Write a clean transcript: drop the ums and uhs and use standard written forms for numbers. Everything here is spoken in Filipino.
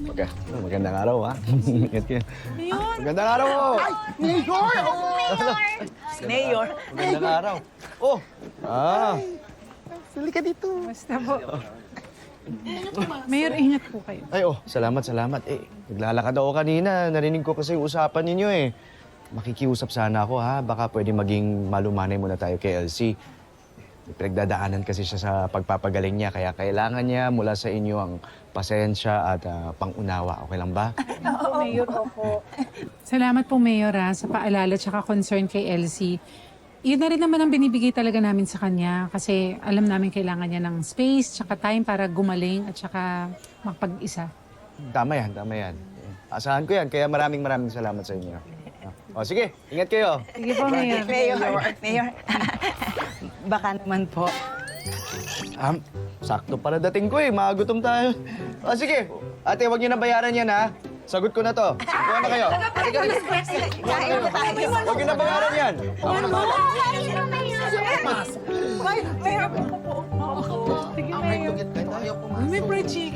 Magandang araw, ha? Ingat kayo. Magandang araw po! Ay, Mayor! Mayor. Magandang araw. Oh! Sali ka dito. Basta po. Mayor, ingat po kayo. Ay, salamat. Naglalakad ako kanina. Narinig ko kasi yung usapan ninyo, eh. Makikiusap sana ako, ha? Baka pwede maging malumanay muna tayo kay Elsie. May pinagdadaanan kasi siya sa pagpapagaling niya, kaya kailangan niya mula sa inyo ang pasensya at pangunawa. Okay lang ba? Oo, Mayor, opo. Salamat po, Mayor, sa paalala at concern kay Elsie. Yun na rin naman ang binibigay talaga namin sa kanya kasi alam namin kailangan niya ng space tsaka time para gumaling at saka makapag-isa. Tama yan. Asahan ko yan, kaya maraming salamat sa inyo. Sige, ingat kayo. Sige po, Mayor. Mayor. Baka naman po. Sakto para dating ko, eh. Magutom tayo. Sige, ate, huwag niyo na bayaran yan, ha? Sagot ko na to. Kuha na kayo. Kain na tayo. Huwag niyo na bayaran yan. Mayor. Sige, Mayor. May fried chicken.